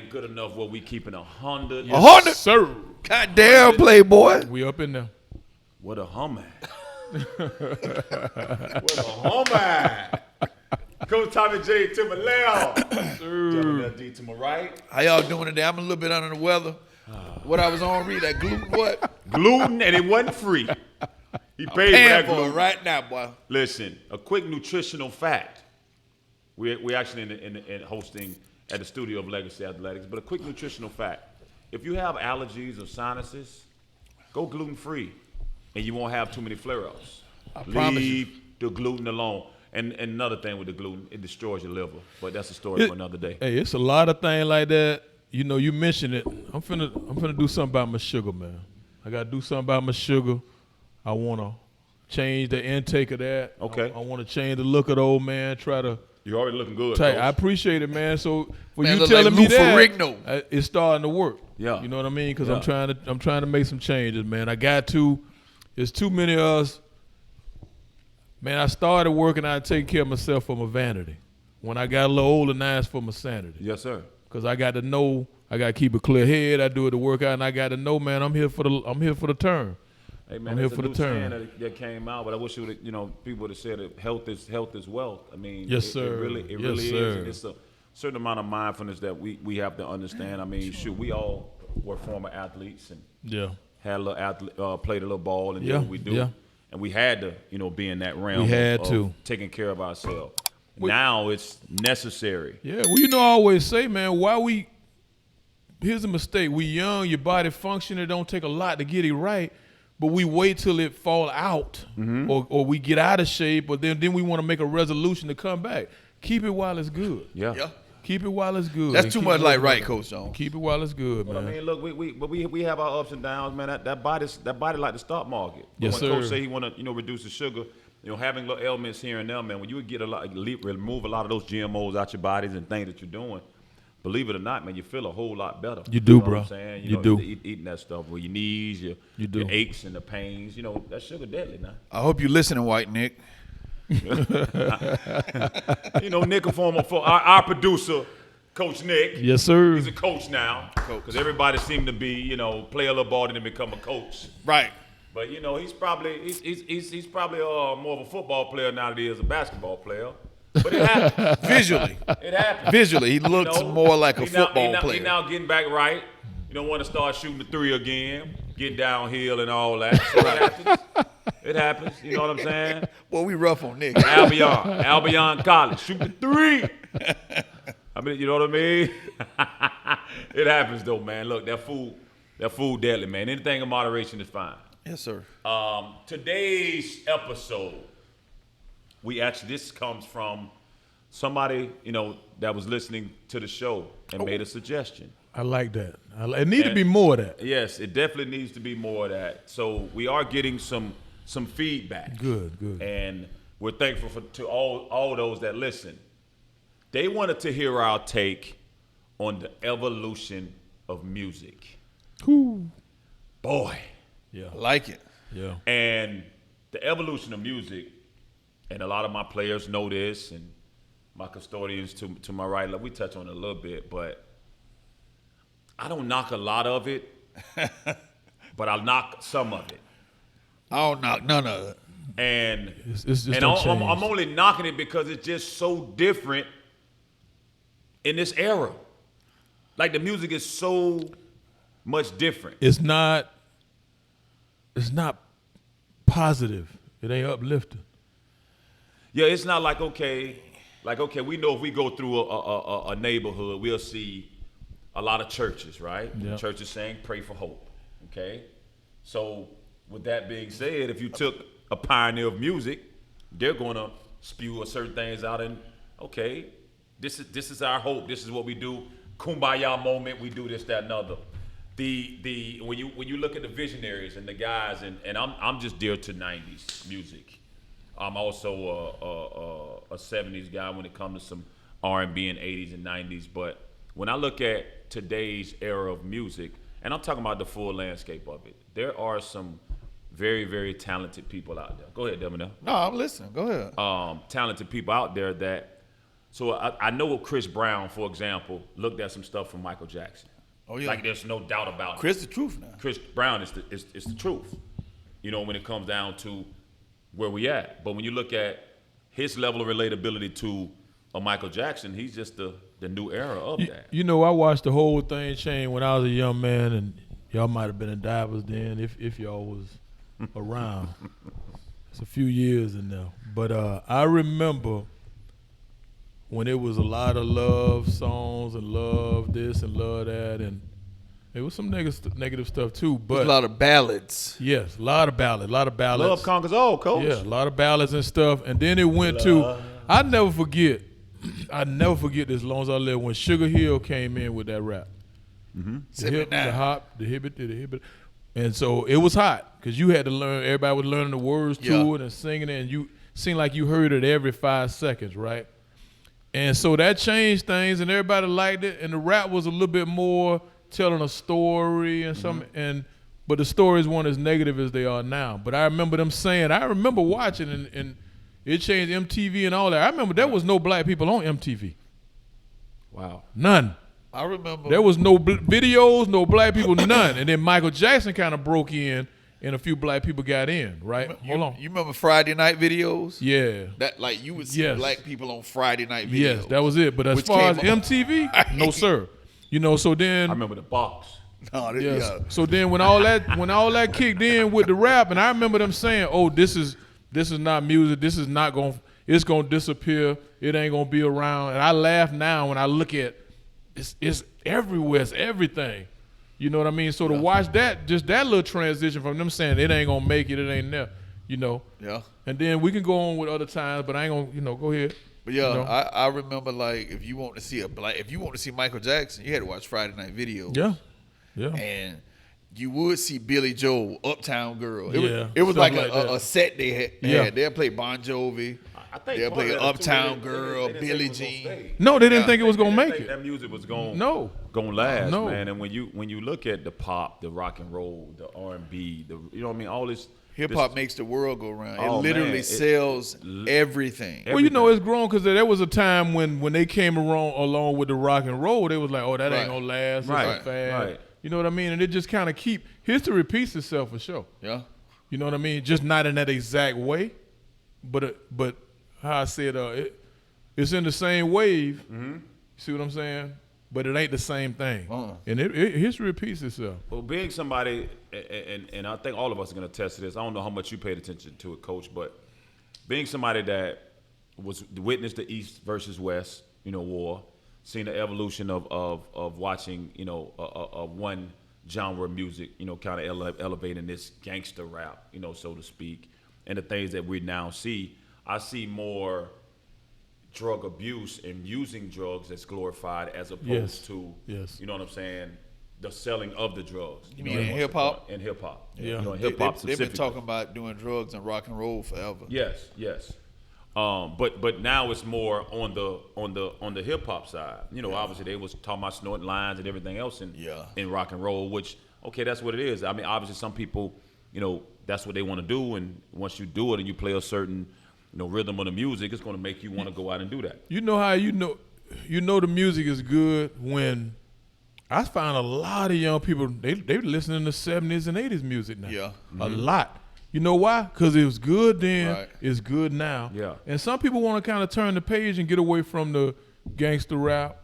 ain't good enough where we keeping 100. Yes, 100? Sir. Goddamn, Playboy. We up in there. What a hum at. What a hum at. Coach Tommy J to my left. Sir. D to my right. How y'all doing today? I'm a little bit under the weather. What I was on, read that gluten what? Gluten, and it wasn't free. He paid for Paying that for gluten. it right now, boy. Listen, a quick nutritional fact. We're actually in hosting at the studio of Legacy Athletics, but a quick nutritional fact. If you have allergies or sinuses, go gluten-free, and you won't have too many flare-ups. promise you. Leave the gluten alone. And another thing with the gluten, it destroys your liver, but that's a story for another day. Hey, it's a lot of things like that. You know, you mentioned it. I'm finna do something about my sugar, man. I gotta do something about my sugar. I wanna change the intake of that. Okay. I wanna change the look of the old man. Try to. You're already looking good. I Coach. appreciate it, man. So for Man, you look telling like me Lou that, Ferrigno. it's starting to work. Yeah. You know what I mean? Because Yeah. I'm trying to make some changes, man. I got to. There's too many of us. Man, I started working out to take care of myself for my vanity. When I got a little older, now it's for my sanity. Yes, sir. Because I got to know, I got to keep a clear head. I do it to work out, and I got to know, man, I'm here for the turn. Hey man, I'm here there's for a the new turn. saying that came out, but I wish it would, people would have said that health is wealth. I mean, Yes, it sir. really Yes, is. sir. It's a certain amount of mindfulness that we have to understand. I mean, shoot, we all were former athletes and Yeah. had a little played a little ball and did Yeah, what we do. yeah. And we had to, be in that realm. We had of to. taking care of ourselves. Now it's necessary. Yeah, well, I always say, man, here's a mistake. We young, your body function, it don't take a lot to get it right, but we wait till it fall out or we get out of shape, but then we want to make a resolution to come back. Keep it while it's good. Yeah. Keep it while it's good. That's And too keep much it like while- right, Coach Jones. Keep it while it's good, But I man. mean, look, we have our ups and downs, man. That body like the stock market. But Yes, when Coach sir. say he want to, reduce the sugar, having little ailments here and there, man. When you would get remove a lot of those GMOs out your bodies and things that you're doing, believe it or not, man, you feel a whole lot better. You do, know bro. What I'm saying? You do. Eating that stuff with your knees, your do. aches and the pains. That sugar deadly now. I hope you listening, White Nick. Nick, for our producer, Coach Nick. Yes, sir. He's a coach now. Because everybody seemed to be, play a little ball and then become a coach. Right. But he's probably more of a football player now than he is a basketball player. But it happens. Visually. It happens. Visually, he looks more like a football He player. now getting back right. You don't want to start shooting the three again, getting downhill and all that. So it happens. It happens. You know what I'm saying? Boy, we rough on Nick. Albion College, shoot the three. I mean, you know what I mean? It happens though, man. Look, that food deadly, man. Anything in moderation is fine. Yes, sir. Today's episode, this comes from somebody, that was listening to the show and made a suggestion. I like that. It need to be more of that. Yes, it definitely needs to be more of that. So we are getting some feedback. Good. And we're thankful to all those that listen. They wanted to hear our take on the evolution of music. Whew. Boy. Yeah. I like it. Yeah. And the evolution of music, and a lot of my players know this, and my custodians to my right, we touch on it a little bit, but I don't knock a lot of it, but I'll knock some of it. I don't knock none of it. And It's just and don't change. I'm only knocking it because it's just so different in this era. Like the music is so much different. It's not positive. It ain't uplifting. Yeah, it's not like okay, we know if we go through a neighborhood, we'll see a lot of churches, right? Yeah. Churches saying pray for hope. Okay? So with that being said, if you took a pioneer of music, they're gonna spew certain things out and okay, this is our hope, this is what we do. Kumbaya moment, we do this, that, and other. When you look at the visionaries and the guys, and I'm just dear to 90s music. I'm also a 70s guy when it comes to some R&B and 80s and 90s. But when I look at today's era of music, and I'm talking about the full landscape of it, there are some very, very talented people out there. Go ahead, Demonel. No, I'm listening. Go ahead. Talented people out there that So I know Chris Brown, for example, looked at some stuff from Michael Jackson. Oh yeah. Like there's no doubt about it. Chris the truth now. Chris Brown is the truth. You know, when it comes down to where we at. But when you look at his level of relatability to a Michael Jackson, he's just the new era of that. You know, I watched the whole thing change when I was a young man, and y'all might have been in divers then if y'all was around. It's a few years in there. But I remember when it was a lot of love songs and love this and love that, and there was some negative stuff too. But There's a lot of ballads. yes, a lot of ballads. Love conquers all, coach. Yeah, a lot of ballads and stuff. And then it went to, I never forget this as long as I live, when Sugar Hill came in with that rap. The hip, the 79. hop, the hibbit. And so it was hot because you had to learn, everybody was learning the words to Yeah. it and singing it, and you seemed like you heard it every 5 seconds, right? And so that changed things, and everybody liked it, and the rap was a little bit more telling a story and something, but the stories weren't as negative as they are now. But I remember them saying, I remember watching, and it changed MTV and all that. I remember there was no black people on MTV. Wow. None. I remember. There was no videos, no black people, none. And then Michael Jackson kind of broke in, and a few black people got in, right? Hold on. You remember Friday night videos? Yeah. That like you would see Yes. black people on Friday night videos. Yes, that was it. But as Which far as came up- MTV, no sir. You know, so then I remember the box. No, yes. yeah. So then when all that kicked in with the rap, and I remember them saying, "Oh, this is not music. This is not it's gonna disappear. It ain't gonna be around." And I laugh now when I look at it's everywhere. It's everything. You know what I mean? So to watch that, just that little transition from them saying it ain't gonna make it, it ain't there. You know. Yeah. And then we can go on with other times, but I ain't gonna, go ahead. But yeah, You know? I remember like if you want to see Michael Jackson, you had to watch Friday night videos. Yeah. Yeah. And you would see Billy Joel, Uptown Girl. Yeah, It was stuff like, like that. a set they had. Yeah. They'll play Bon Jovi. I think They'll part play of that too, Uptown they Girl, didn't think Billie it was gonna Jean. stay. No, they didn't Yeah. think it was gonna They make didn't think it. that music was gonna last, No. man. And when you look at the pop, the rock and roll, the R&B, you know what I mean, all this Hip hop makes the world go round. Oh, it literally man. sells everything. Well, you know, it's grown because there was a time when they came along with the rock and roll, they was like, oh, that ain't Right. gonna last. It's Right, a fad. right. You know what I mean? And it just kind of history repeats itself for sure. Yeah. You know what I mean? Just not in that exact way, but how I said, it's in the same wave. You see what I'm saying? But it ain't the same thing. And history repeats itself. Well, being somebody, and I think all of us are going to attest to this. I don't know how much you paid attention to it, Coach, but being somebody that was witnessed the East versus West, war, seen the evolution of watching, a one genre of music, kind of elevating this gangster rap, so to speak, and the things that we now see. I see more drug abuse and using drugs that's glorified as opposed Yes. to, Yes. you know what I'm saying, the selling of the drugs. You mean in hip hop? In hip hop. Yeah. In hip hop They've specifically. been talking about doing drugs and rock and roll forever. Yes. But now it's more on the hip hop side. Obviously they was talking about snorting lines and everything else in rock and roll, which that's what it is. I mean, obviously some people, that's what they want to do, and once you do it and you play a certain rhythm of the music, it's going to make you want to go out and do that. You know how you know the music is good when I find a lot of young people they listening to 70s and 80s music now. Yeah. A lot. You know why? Because it was good then, Right. it's good now. Yeah. And some people want to kind of turn the page and get away from the gangster rap.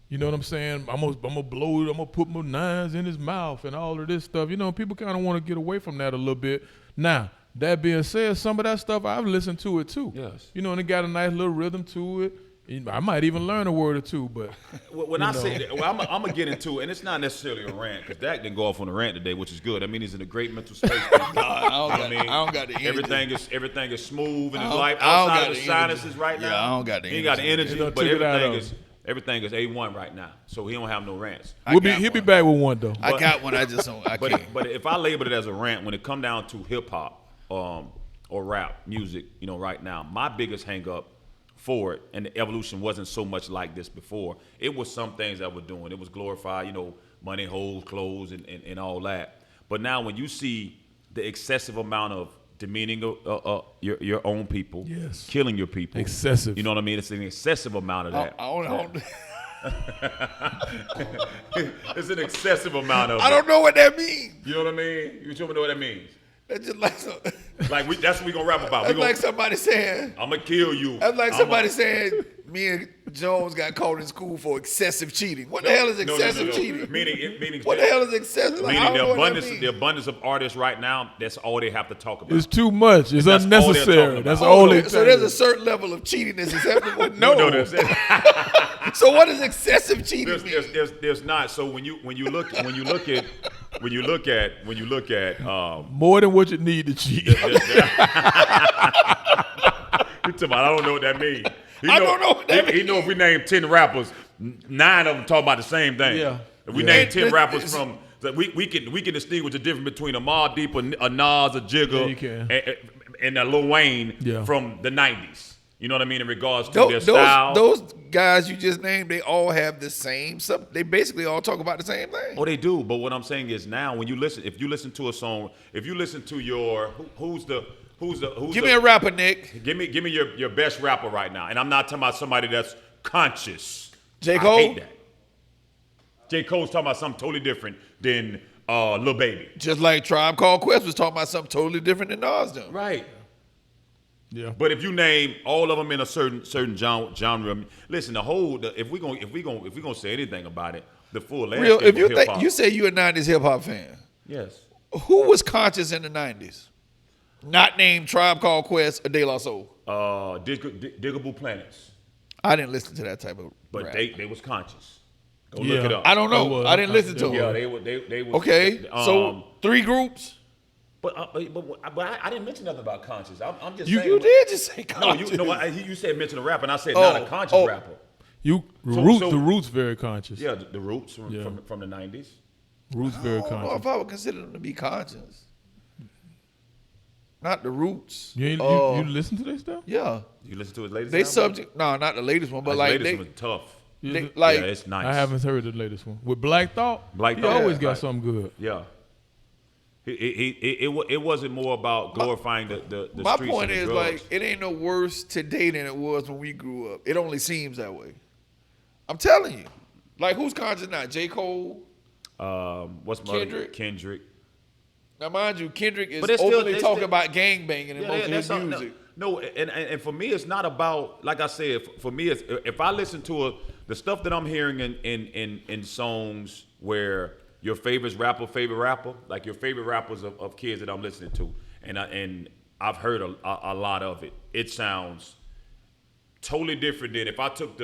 You know what I'm saying? I'm gonna blow it. I'm gonna put my nines in his mouth and all of this stuff. People kind of want to get away from that a little bit. Now, that being said, some of that stuff I've listened to it too. Yes. And it got a nice little rhythm to it. I might even learn a word or two, but When I say that, I'm gonna get into it, and it's not necessarily a rant because Dak didn't go off on a rant today, which is good. I mean, he's in a great mental space. I don't got the energy. Everything is smooth in his I life don't got outside of the the sinuses energy. right now. Yeah, I don't got the He ain't got the energy. energy, You done but took it out everything is A1 right now. So he don't have no rants. I he'll got be one. back with one though. I got one. I just don't. I can't. But if I label it as a rant, when it come down to hip hop or rap music, right now, my biggest hang up for it, and the evolution wasn't so much like this before. It was some things that we're doing. It was glorified, money, hoes, clothes, and all that. But now when you see the excessive amount of demeaning your own people, Yes. killing your people, Excessive. You know what I mean? It's an excessive amount of that. It's an excessive amount of. I don't know what that means. You know what I mean? You show me what that means. That's just like some, That's what we gonna rap about. that's like somebody saying. I'm gonna kill you. That's like somebody saying me and Jones got caught in school for excessive cheating. What the hell is excessive cheating? Meaning What the hell is excessive? Like, I meaning don't know what that the means. abundance of artists right now. That's all they have to talk about. It's too much. It's That's all they're unnecessary. talking about. That's Oh, all they. So there's a certain level of cheating that's acceptable. No. No, that's it. So what is excessive cheating mean? There's not. So when you look at more than what you need to cheat. you talking about, I don't know what that means. I don't know what that He know if we name 10 rappers, 9 of them talk about the same thing. Yeah. If we Yeah. name 10 rappers from, we can distinguish the difference between a Mobb Deep, a Nas, a Jigga, Yeah, you can. and a Lil Wayne Yeah. from the 90s. You know what I mean in regards to their style. Those guys you just named, they all have the same. They basically all talk about the same thing. Oh, they do. But what I'm saying is now, when you listen, if you listen to a song, if you listen to your who's Give me a rapper, Nick. Give me your best rapper right now, and I'm not talking about somebody that's conscious. J. I Cole? hate that. J. Cole's talking about something totally different than Lil Baby. Just like Tribe Called Quest was talking about something totally different than Nas done. Right. Yeah. But if you name all of them in a certain genre, listen, if we gonna say anything about it, the full Real, landscape if you of think hip-hop. you say you a '90s hip hop fan, Yes. who was conscious in the '90s? Not named Tribe Called Quest or De La Soul. Diggable Planets, I didn't listen to that type of but rap. they was conscious. Go Yeah. look it up. I don't know. It was. I didn't listen to Yeah, it. they was Okay, so 3 groups. But I didn't mention nothing about conscious. I'm just You- saying. You did just say No, conscious. you said mention a rapper, and I said not a conscious rapper. The Roots very conscious. Yeah, the Roots from Yeah. from the '90s. Roots very I don't know conscious. if I would consider them to be conscious. Not the Roots. You listen to this stuff? Yeah, You listen to his latest. they album? subject. No, not the latest one, but His like latest they, one was tough. they Yeah, like. Yeah, it's nice. I haven't heard the latest one. With Black Thought, Black he Thought, always yeah, got right. something good. Yeah. It wasn't more about glorifying the My streets point and the is drugs. like it ain't no worse today than it was when we grew up. It only seems that way. I'm telling you. Like who's conscious now? J. Cole. What's my Kendrick? Kendrick. Now mind you, Kendrick is But it's still- openly it's talking still- about gangbanging in most of his something- music. No, and for me, it's not about, like I said, for me, it's, if I listen to the stuff that I'm hearing in songs where your favorite rapper, like your favorite rappers of kids that I'm listening to, and I've heard a lot of it. It sounds totally different than if I took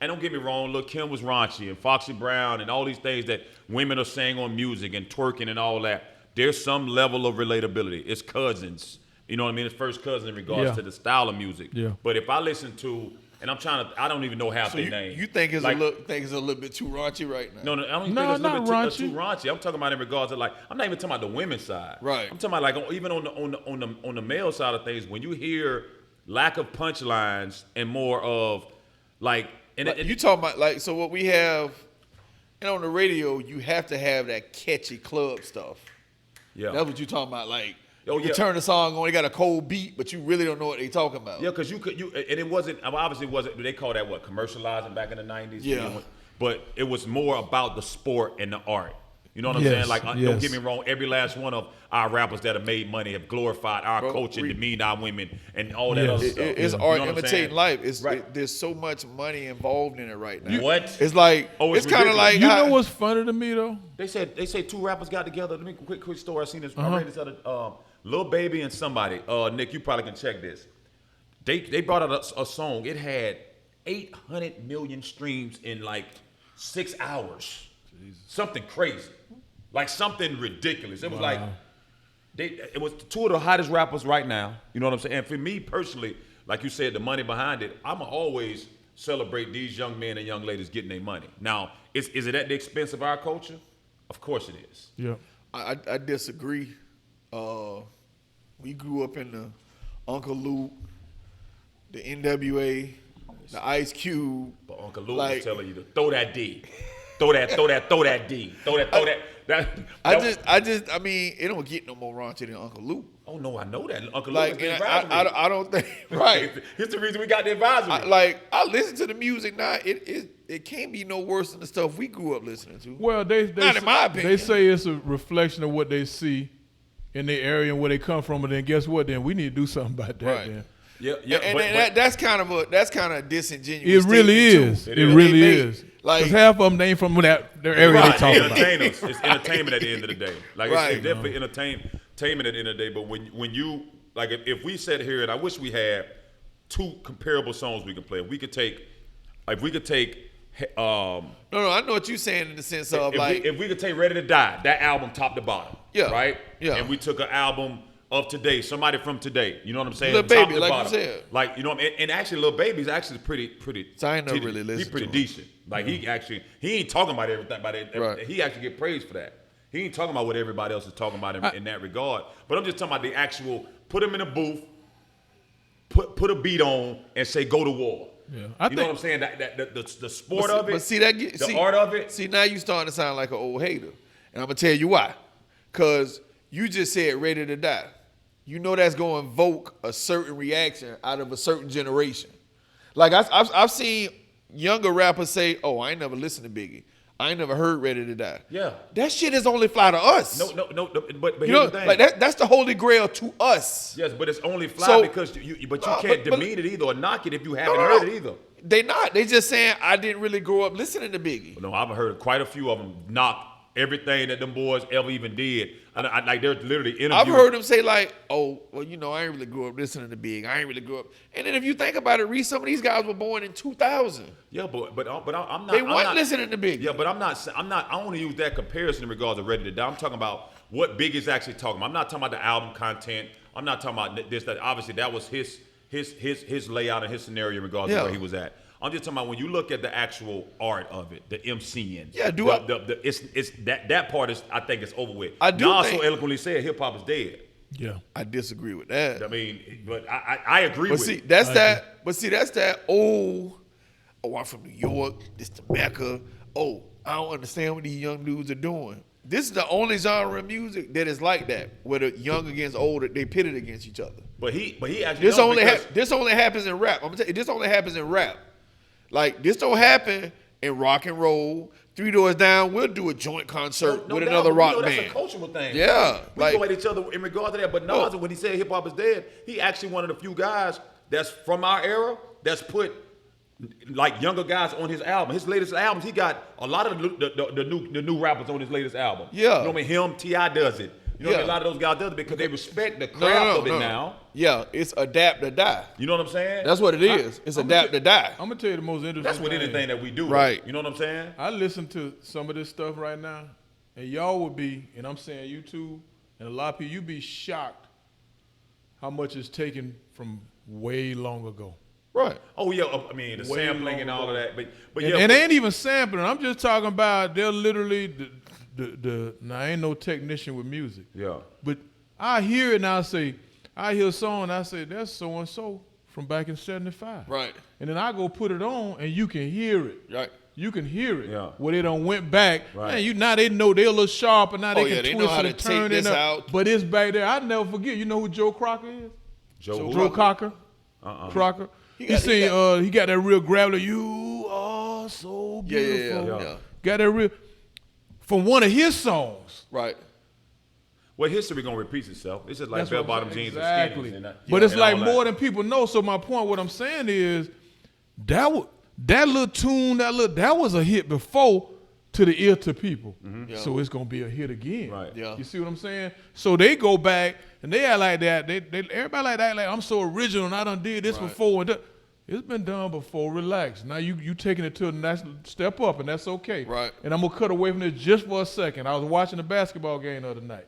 and don't get me wrong, Lil' Kim was raunchy, and Foxy Brown, and all these things that women are saying on music and twerking and all that. There's some level of relatability. It's cousins. You know what I mean? It's first cousin in regards Yeah. to the style of music. Yeah. But if I listen to, and I don't even know half So their names. you think it's Like, a little bit too raunchy right now? No, I don't even No, think it's a little not bit too raunchy. I'm talking about in regards to I'm not even talking about the women's side. Right. I'm talking about even on the male side of things, when you hear lack of punchlines and more of You talking about like so what we have, and on the radio you have to have that catchy club stuff. yeah. That's what you talking about. Like Oh, you yeah. turn the song on, it got a cold beat, but you really don't know what they talking about. Yeah, because and it wasn't, obviously it wasn't, they call that what, commercializing back in the 90s? Yeah. But it was more about the sport and the art. You know what I'm Yes, saying? Like, don't yes. get me wrong, every last one of our rappers that have made money have glorified our Bro, culture, we- demeaned our women, and all that Yes. other stuff. It's You know art what I'm imitating saying? life. Right. There's so much money involved in it right now. What? It's like Oh, it's it's kind of ridiculous. like You how- know what's funny to me though? They say two rappers got together. Let me quick story. I seen this. Uh-huh. I read this other Lil Baby and somebody. Nick, you probably can check this. They brought out a song. It had 800 million streams in like 6 hours. Something crazy, like something ridiculous. It was like it was two of the hottest rappers right now. You know what I'm saying? And for me personally, like you said, the money behind it, I'ma always celebrate these young men and young ladies getting their money. Now, is it at the expense of our culture? Of course it is. Yeah. I disagree. We grew up in the Uncle Luke, the NWA, the Ice Cube. But Uncle Luke Like- was telling you to throw that D. Throw that D. Throw that. That I mean, it don't get no more raunchy than Uncle Luke. Oh no, I know that Uncle Like, Luke is and the advisory. I don't think right. Here's the reason we got the advisory. I listen to the music now. It can't be no worse than the stuff we grew up listening to. Well, they Not in my opinion. They say it's a reflection of what they see in their area and where they come from. And then guess what? Then we need to do something about that. Right. Then. yeah, And that's kind of disingenuous. It really statement, is. too. It really is. Like, Because half of them ain't from their area right, they talk about. entertainers. It's entertainment at the end of the day. Like Right. it's definitely entertainment at the end of the day. But when you like, if we sat here, and I wish we had two comparable songs we could play. If we could take. No, I know what you're saying in the sense of if we could take Ready to Die, that album top to bottom, Yeah, right? yeah. And we took an album of today, somebody from today, you know what I'm saying? Lil Top Baby, to like you bottom. said. Like, you know, and actually Lil Baby's actually pretty. So I ain't never really He's listened pretty to him. decent. Like he ain't talking about everything, Right. he actually get praised for that. He ain't talking about what everybody else is talking about in that regard. But I'm just talking about the actual, put him in a booth, put a beat on, and say go to war. Yeah, You know what I'm saying? The sport of it, But the art of it. See, now you starting to sound like an old hater, and I'm gonna tell you why. Cause you just said Ready to Die. You know that's gonna invoke a certain reaction out of a certain generation. Like I've seen younger rappers say, "Oh, I ain't never listened to Biggie. I ain't never heard Ready to Die." Yeah. That shit is only fly to us. No, but You here's know, the thing. like that's the holy grail to us. Yes, but it's only fly So- because you No, can't but- demean it either or knock it if you haven't No. heard it either. They not. They just saying I didn't really grow up listening to Biggie. No, I've heard quite a few of them knock everything that them boys ever even did. And like they're literally interviewing. I've heard them say like, "Oh, well, you know, I ain't really grew up listening to Big. I ain't really grew up." And then if you think about it, Reese, some of these guys were born in 2000. Yeah, but I'm not. They I'm weren't not, listening to Big. Yeah, but I'm not. I want to use that comparison in regards to Ready to Die. I'm talking about what Big is actually talking about. I'm not talking about the album content. I'm not talking about this. That obviously that was his layout and his scenario in regards to Yeah. where he was at. I'm just talking about when you look at the actual art of it, the MCing. Yeah, it's that part is, I think, it's over with. I do Nas think- so eloquently said hip hop is dead. Yeah. I disagree with that. I mean, but I agree But with see, it. that's that old. Oh, I'm from New York. This the Mecca. Oh, I don't understand what these young dudes are doing. This is the only genre of music that is like that, where the young against old, they pitted against each other. But he actually This don't only because- this only happens in rap. I'm gonna tell you, this only happens in rap. Like this don't happen in rock and roll. Three Doors Down, we'll do a joint concert No with doubt, another but we rock know band. That's a cultural thing. Yeah, we like- go at each other in regard to that. But Nas, when he said hip hop is dead, he actually one of the few guys that's from our era that's put like younger guys on his album. His latest albums, he got a lot of the new rappers on his latest album. Yeah. You know what I mean? Him, T.I. does it. You know what I mean? A Yeah. lot of those guys does it because they respect the craft of it now. Yeah, it's adapt or die. You know what I'm saying? That's what it is. It's adapt or die. I'm gonna tell you the most interesting. That's what thing. anything that we do. Right. You know what I'm saying? I listen to some of this stuff right now, and y'all would be, and I'm saying you too, and a lot of people, you'd be shocked how much is taken from way long ago. Right. Oh yeah, I mean the Way sampling and all of that. But And, yeah, and they ain't even sampling. I'm just talking about they're literally now I ain't no technician with music. yeah. But I hear it and I hear a song and I say, that's so and so from back in '75. Right. And then I go put it on and you can hear it. Right. You can hear it. Yeah. Where they done went back. Right. Man, now they know they're a little sharper. Now they Oh, can yeah, they know twist how it to and take turn this it up. out. But it's back there. I never forget. You know who Joe Crocker is? Joe Joe Cocker. Crocker. He got that real gravelly. You are so Yeah, yeah, beautiful. yeah, yeah. Got that real from one of his songs. Right. Well, history gonna repeat itself. It's just like That's what bell I'm bottom saying. jeans Exactly. and skinnies. And But it's and like all more that. than people know. So my point, what I'm saying is, that little tune, that was a hit before to the ear to people. Yeah. So it's gonna be a hit again. Right. Yeah. You see what I'm saying? So they go back and they act like that. They everybody like that. Like I'm so original and I done did this Right. before. And it's been done before. Relax. Now you taking it to the next step up, and that's okay. Right. And I'm gonna cut away from this just for a second. I was watching the basketball game the other night.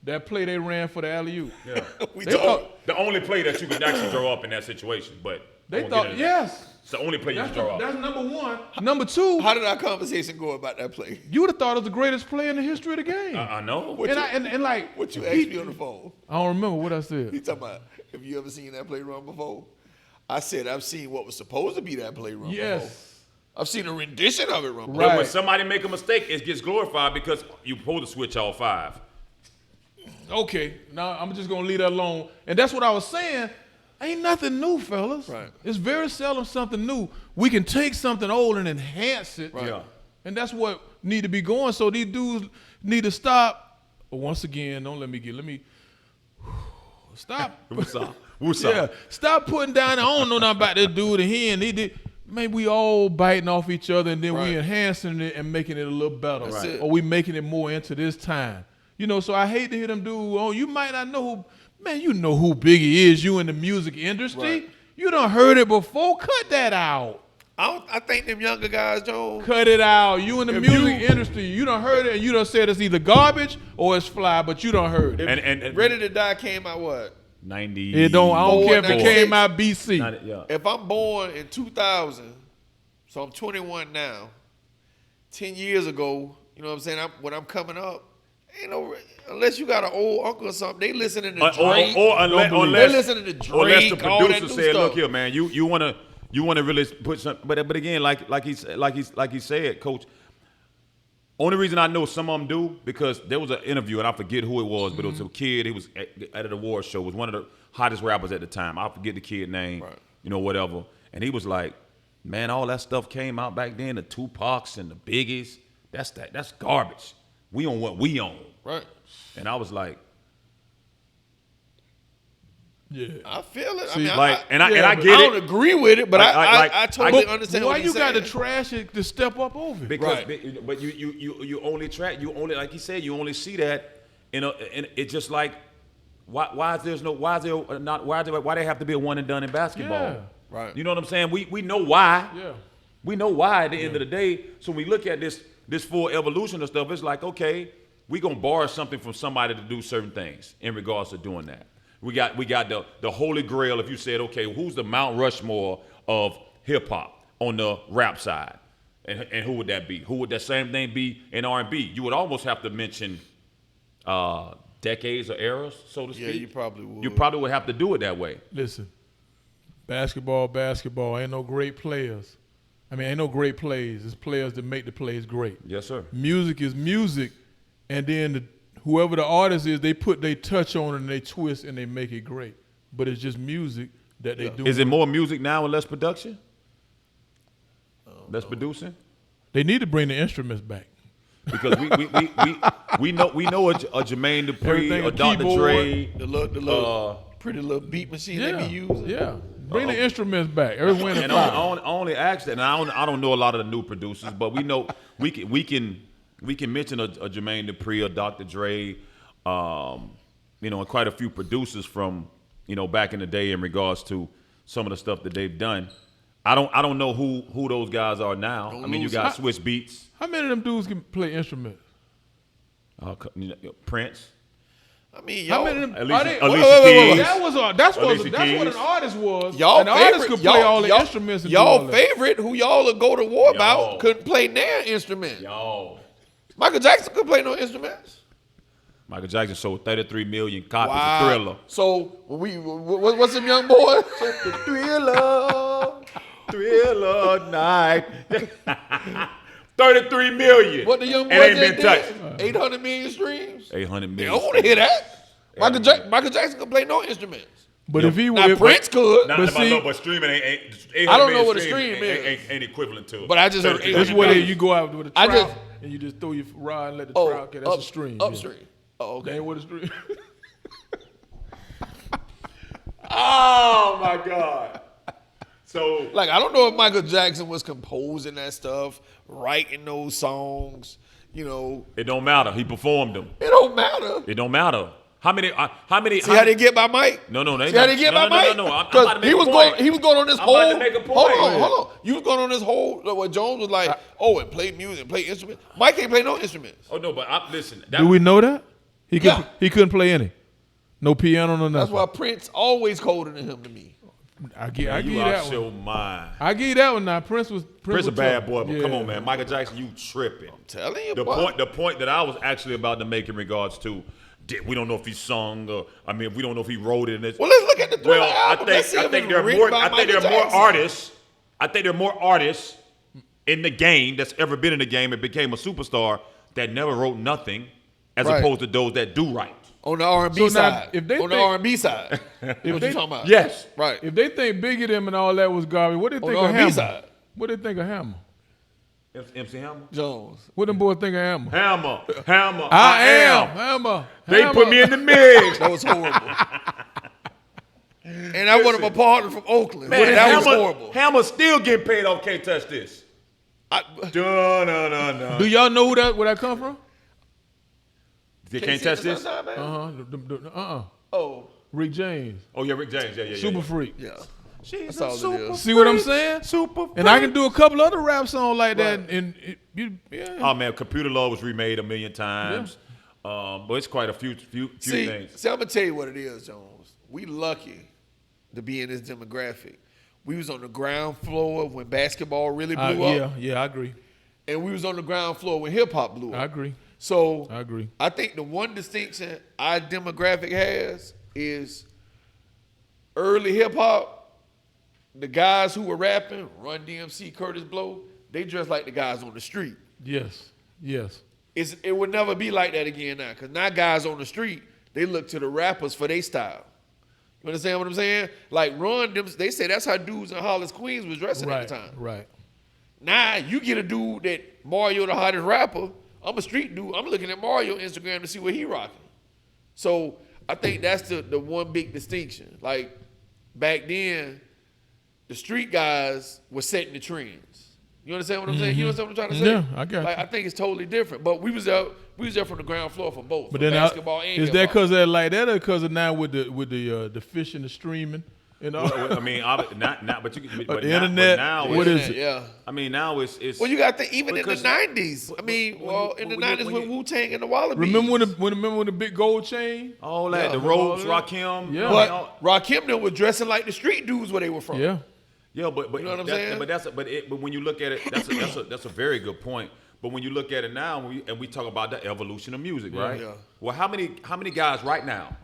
That play they ran for the alley-oop. Yeah. We They talk- thought- The only play that you could actually throw up in that situation, but They I won't thought, get into that. yes. It's the only play you That's, can throw up. that's number one. Number two, How did our conversation go about that play? you would have thought it was the greatest play in the history of the game. I know. What and, you- I, and like, What you asked me on the phone? I don't remember what I said. He talking about, have you ever seen that play run before? I said, I've seen what was supposed to be that play run before. Yes. I've seen a rendition of it run before. But when Right. somebody make a mistake, it gets glorified because you pull the switch all five. Okay, now I'm just gonna leave that alone. And that's what I was saying. Ain't nothing new, fellas. Right. It's very seldom something new. We can take something old and enhance it. Right. Yeah. And that's what need to be going. So these dudes need to stop. But once again, don't let me stop. What's Yeah, up? stop putting down. I don't know nothing about this dude and he did. Maybe we all biting off each other and then Right. we enhancing it and making it a little better. That's it. Or we making it more into this time. You know, so I hate to hear them do, oh, you might not know who, man, you know who Biggie is, you in the music industry. Right. You done heard it before. Cut that out. I think them younger guys, Joe. Cut it out. You in the If music you- industry, you done heard it and you done said it's either garbage or it's fly, but you done heard it. And Ready to Die came out what? 90. I don't care if it 96. came out BC. Yeah. If I'm born in 2000, so I'm 21 now. 10 years ago, you know what I'm saying? When I'm coming up, ain't no unless you got an old uncle or something, they listening to Drake. Or unless, they listening to Drake. unless the all that producer new said, stuff. "Look here, man, you wanna really put some." But again, like he said, Coach. Only reason I know some of them do because there was an interview and I forget who it was, but it was a kid. He was at an award show. It was one of the hottest rappers at the time. I forget the kid name, Right. you know, whatever. And he was like, "Man, all that stuff came out back then. The Tupacs and the Biggies. That's garbage. We on what we own." Right. And I was like, Yeah. I feel it. See, I mean, like, and I I get don't it. agree with it, but I totally But understand why what you you're got to saying. trash it to step up over it? Because, Right. but you only track, you only, like he said, you only see that in it's just like, why they have to be a one and done in basketball? Yeah. Right. You know what I'm saying? We know why. Yeah. We know why at the end of the day. So when we look at this full evolution of stuff, it's like, okay, we gonna borrow something from somebody to do certain things in regards to doing that. We got the holy grail. If you said, okay, who's the Mount Rushmore of hip hop on the rap side, and who would that be? Who would that same thing be in R&B? You would almost have to mention decades or eras, so to speak. Yeah, you probably would. You probably would have to do it that way. Listen, basketball, ain't no great players. I mean, ain't no great plays. It's players that make the plays great. Yes, sir. Music is music, and then whoever the artist is, they put their touch on it and they twist and they make it great. But it's just music that they do. Is it more music now and less production? Less producing? They need to bring the instruments back. Because we know a Jermaine Dupri, Everything a a Dr. keyboard. Dre. the little pretty little beat machine they be using. Yeah. Bring the instruments back. Every Wind And and I Fire. only ask that, and I don't know a lot of the new producers, but we know we can mention a Jermaine Dupri, a Dr. Dre, you know, and quite a few producers from, you know, back in the day in regards to some of the stuff that they've done. I don't know who those guys are now. I mean, you got Swiss Beats, How many of them dudes can play instruments? Prince. I mean, How y'all, many of them? Alicia- Are they, Alicia wait. Keys. That's Alicia what Keys. an artist was. y'all an artist favorite, could play all the y'all, instruments. And do all y'all that. favorite, who y'all would go to war Y'all. about, couldn't play their instrument. Yo. Michael Jackson couldn't play no instruments. Michael Jackson sold 33 million copies of Thriller. So what's them young boys? Thriller night. 33 million. What the young boys It ain't been just touched. did? 800 million streams. 800 They million. don't want to hear that. Michael Jackson could play no instruments. But if he Now would, Prince could, Not But about see- no, but streaming ain't I don't know 800 what a million stream ain't equivalent to it. But I just heard 33 that's 800 where million. you go out with a I trout just- and you just throw your rod and let the trout get. That's a stream. yeah. Upstream. Oh, That okay. ain't what a stream. Oh my God. So Like, I don't know if Michael Jackson was composing that stuff, writing those songs. You know, it don't matter. He performed them. it don't matter. It don't matter. How many? See how they get by Mike? No, they See how not- they get no, by no, Mike? no, no. I'm 'Cause about to make he a was point. going. He was going on this I'm whole. about to make a point. Hold on. You was going on this whole. What Jones was like, and play music, play instruments. Mike can't play no instruments. Oh no, but listen. That, Do we know that? He could. Yeah. He couldn't play any. No piano, no nothing. That's why Prince always colder than him to me. I give you you out that one. your mind. I give you that one. Now Prince was Prince a bad tough. boy, but Yeah. come on, man. Michael Jackson, you tripping. Telling you, The boy. point that I was actually about to make in regards to, we don't know if he sung or we don't know if he wrote it. And Well, let's look at the Thriller well, album. Let's see I if think it's there are written more. by I think there are Michael more Jackson. artists. I think there are more artists in the game that's ever been in the game and became a superstar that never wrote nothing, as Right. opposed to those that do write. On the R&B So now, side. if they on the think- R&B side. What you they- talking about? Yes. Right. If they think Biggie them and all that was garbage, what they On think the of R&B Hammer? side. What they think of Hammer? MC Hammer. Jones. What them boys think of Hammer? Hammer. I am Hammer. They Hammer. put me in the mix. That was horrible. And I want a partner from Oakland. Man, that was Hammer, horrible. Hammer still getting paid off. Can't touch this. I, No. Do y'all know where that come from? They can't touch this. Oh, Rick James, Oh yeah, Rick James. Yeah. Super Freak. yeah. She's That's all it super is. See what I'm saying? Super. And I can do a couple other rap songs like that. Right. And yeah. Oh man, Computer Love was remade a million times. But it's quite a few See, things. I'm gonna tell you what it is, Jones. We lucky to be in this demographic. We was on the ground floor when basketball really blew up, Yeah, I agree. and we was on the ground floor when hip hop blew I up. agree. So I agree. I think the one distinction our demographic has is early hip hop. The guys who were rapping, Run DMC, Curtis Blow, they dress like the guys on the street. Yes. It would never be like that again now, because now guys on the street, they look to the rappers for their style. You understand what I'm saying? Like Run, they say that's how dudes in Hollis, Queens was dressing at the time. Right. Now you get a dude that Mario the hottest rapper. I'm a street dude. I'm looking at Mario Instagram to see what he rocking. So I think that's the one big distinction. Like back then, the street guys were setting the trends. You understand what I'm saying? You understand what I'm trying to say? Yeah, I got Like you. I think it's totally different. But we was there from the ground floor for both. But for then basketball and is hip that hop. because they're like that, or because of now with the fish and the streaming and all? Well, I mean, not, but you can. But the now, internet, But now what it's, is it? Yeah. I mean, now it's. Well, you got to think, even Because- in the 90s. I mean, when well, you- in the when you- 90s when with you- Wu-Tang and the Wallabies. Remember when the big gold chain? all that, Yeah, the Rhodes, all that. Rakim. Yeah. But Rakim them was dressing like the street dudes where they were from. Yeah. Yeah, but You know what I'm that- saying? But when you look at it, that's a very good point. But when you look at it now, we talk about the evolution of music, right? Yeah. Well, how many guys right now,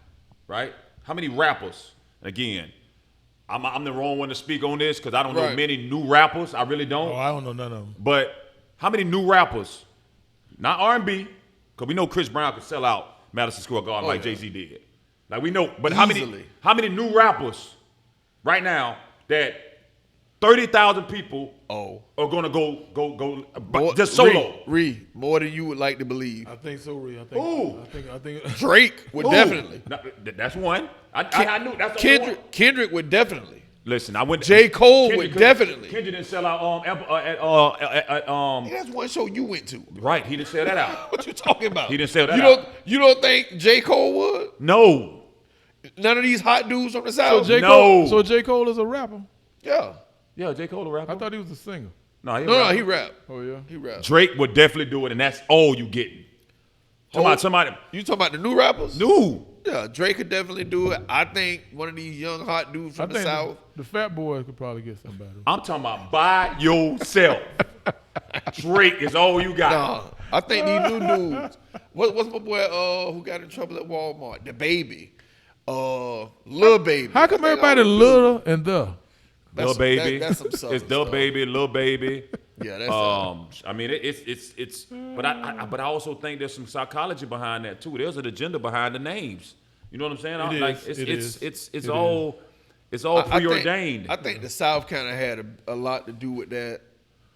right? How many rappers? Again, I'm the wrong one to speak on this because I don't know Right. many new rappers. I really don't. Oh, I don't know none of them. But how many new rappers? Not R&B, because we know Chris Brown could sell out Madison Square Garden like yeah. Jay-Z did. Like we know, but Easily. how many new rappers right now that 30,000 people are gonna go just solo? Reed, more than you would like to believe. I think so, Ree. Ooh. I think. Drake would Ooh. definitely. No, that's one. I knew that's the one. Kendrick would definitely. Listen, I went. J. Cole would definitely. Kendrick didn't sell out Hey, that's one show you went to. right. He didn't sell that out. What you talking about? He didn't sell that you out. You don't think J. Cole would? No. None of these hot dudes from the So South? J. Cole is a rapper. Yeah. Yeah, J. Cole a rapper. I thought he was a singer. No, he a No, rapper. he rap. Oh yeah. He rap. Drake would definitely do it, and that's all you getting. Somebody You talking about the new rappers? new. Yeah, Drake could definitely do it. I think one of these young hot dudes I from the think South. the Fat Boys could probably get somebody. I'm talking about by yourself. Drake is all you got. Nah, I think these new dudes. What's my boy who got in trouble at Walmart? The Baby. Lil Baby. How come I think everybody all these little and the? Lil Baby. That's some Southern It's Lil stuff. Baby, Lil Baby. Yeah, that's I mean, it's. But I also think there's some psychology behind that too. There's an agenda behind the names. You know what I'm saying? It Like is, it is. it's It all preordained. I think the South kind of had a lot to do with that.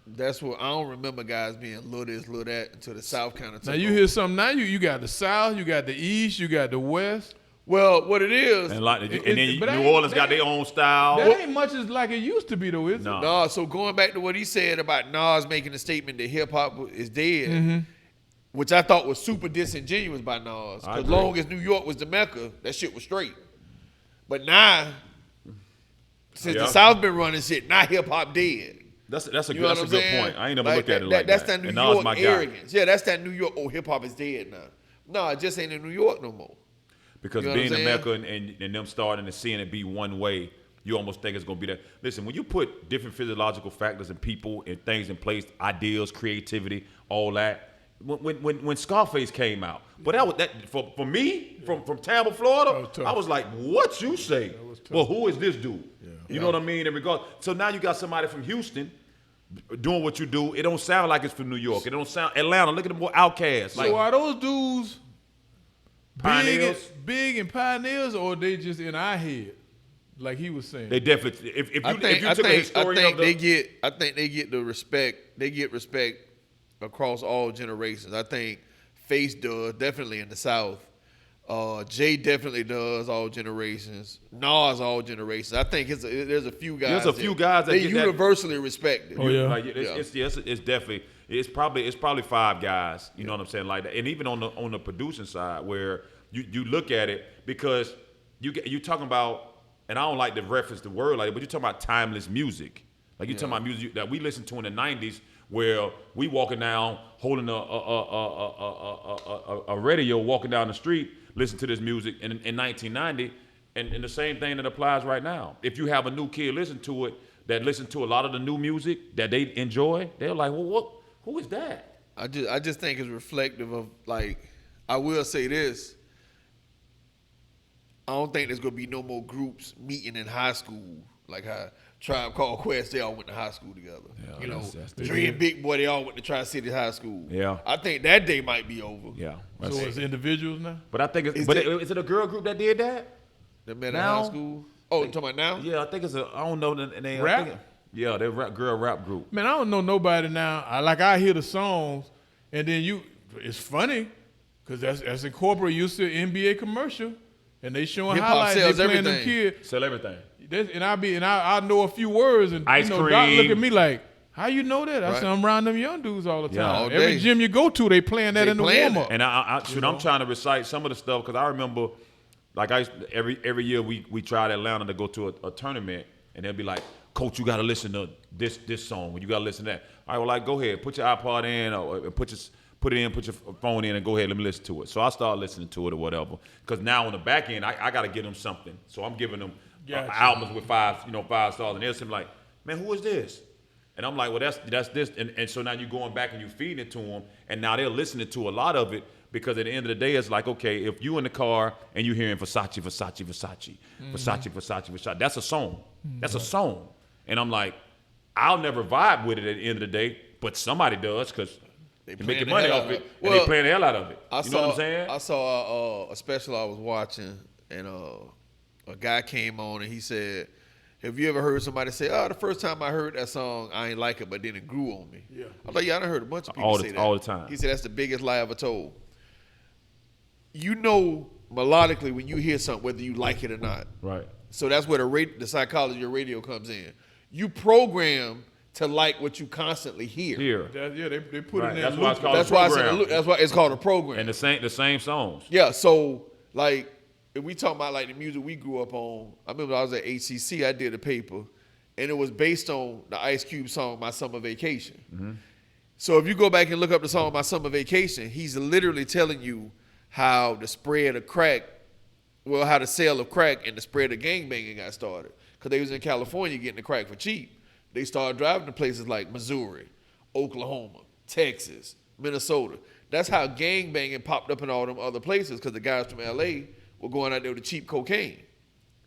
That's what I don't remember guys being little this, little that until the South kind of. Now you hear something. Now you got the South, you got the East, you got the West. Well, what it is. and like, and then but New that Orleans ain't- got their own style. That ain't much as like it used to be though, is No. it? No, so going back to what he said about Nas making a statement that hip hop is dead, Mm-hmm. which I thought was super disingenuous by Nas. I Because agree. long as New York was the Mecca, that shit was straight. But now, since Yeah. the South been running shit, now hip hop dead. That's a You know good, what that's a I'm good saying? point. I ain't never looked at it like That's that. that New And Nas York my guy. arrogance. Yeah, that's that New York. Oh, hip hop is dead now. No, it just ain't in New York no more. Because You know being what in I'm Mecca and them starting to seeing it be one way, you almost think it's gonna be that. Listen, when you put different physiological factors and people and things in place, ideals, creativity, all that. When Scarface came out, but that for me from Tampa, Florida, was tough. I was like, what you say? Well, who is this dude? You know what I mean? In regard, so now you got somebody from Houston doing what you do. It don't sound like it's from New York. It don't sound Atlanta. Look at them boy Outkast. Like So are those dudes Pioneers. Big and Pioneers, or they just in our head, like he was saying. They definitely. If you I think took a historian of the, they get the respect. They get respect across all generations. I think Face does definitely in the South. Jay definitely does all generations. Nas all generations. I think there's a few guys. There's a few guys that they get that- universally respected. Oh, yeah. Like it's definitely it's probably 5 guys. You know what I'm saying, like that. And even on the producing side, where you look at it, because you talking about, and I don't like to reference the word like that, but you're talking about timeless music. Like you're talking about music that we listened to in the '90s, where we walking down holding a radio, walking down the street, listen to this music in 1990, and the same thing that applies right now. If you have a new kid listen to it, that listen to a lot of the new music that they enjoy, they're like, well, who is that? I just think it's reflective of, like, I will say this. I don't think there's gonna be no more groups meeting in high school like how Tribe Called Quest, they all went to high school together. Yeah, you know, that's Dre and Big Boy, they all went to Tri-City High School. Yeah. I think that day might be over. Yeah. So it's individuals now? But I think Is is it a girl group that did that? They met in Now? high school. Oh, you talking about now? Yeah, I think it's I don't know the name. Rap? Yeah, they're girl rap group. Man, I don't know nobody now. I hear the songs, and then it's funny, because that's incorporated. Used to NBA commercial, and they showing Hip-hop highlights. They sells playing them everything. kids. Sell everything. I know a few words, and Ice Doc cream. look at me like, how you know that? I Right. said, I'm around them young dudes all the Yeah, time. all Every day. gym you go to, they playing that They in the playing warm up. And I'm trying to recite some of the stuff, because I remember, like every year we tried Atlanta to go to a tournament, and they'll be like, Coach, you got to listen to this song, you got to listen to that. All right, well, like, go ahead, put your iPod in, or put your phone in, and go ahead, let me listen to it. So I started listening to it or whatever, because now on the back end, I got to give them something. So I'm giving them Gotcha. albums with 5 stars, and they're simply like, man, who is this? And I'm like, well, that's this. And so now you're going back and you feeding it to them, and now they're listening to a lot of it, because at the end of the day, it's like, okay, if you in the car and you hearing Versace, that's a song. That's a song. And I'm like, I'll never vibe with it at the end of the day, but somebody does, because They you're playing making the money hell off out it, of it. and Well, they playing the hell out of it. I You know what I'm saying? I saw a special I was watching, and a guy came on and he said, have you ever heard somebody say, oh, the first time I heard that song, I ain't like it, but then it grew on me? Yeah. I'm like, yeah, I done heard a bunch of people say that. All the time. He said, that's the biggest lie ever told. You know melodically when you hear something, whether you like it or not. Right. So that's where the psychology of radio comes in. You program to like what you constantly hear. Here. They put Right. in there. That's why it's called That's a why I said program. that's why it's called a program. And the same songs. Yeah, so like if we talk about like the music we grew up on, I remember I was at HCC, I did a paper, and it was based on the Ice Cube song My Summer Vacation. Mm-hmm. So if you go back and look up the song My Summer Vacation, he's literally telling you how the spread of crack, well, how the sale of crack and the spread of gangbanging got started. Because they was in California getting the crack for cheap. They started driving to places like Missouri, Oklahoma, Texas, Minnesota. That's how gangbanging popped up in all them other places, because the guys from LA were going out there with cheap cocaine.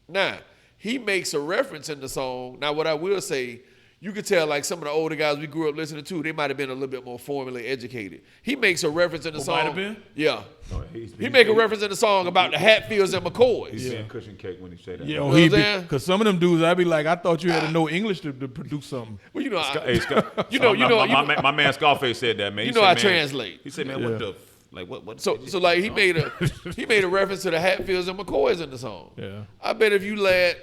Now, he makes a reference in the song. Now, what I will say, you could tell like some of the older guys we grew up listening to, they might have been a little bit more formally educated. He makes a reference in the song. might have been? Yeah. No, He make a reference in the song about the Hatfields and McCoys. He's saying cushion cake when he say that. Yeah, know what I'm saying? because some of them dudes, I be like, I thought you had to know English to produce something. Well, you know, Hey, Scott, You know- my man Scarface said that, man. He You know said, I man, translate. He said, man, Yeah. what the like what? So like he made a reference to the Hatfields and McCoys in the song. Yeah. I bet if you let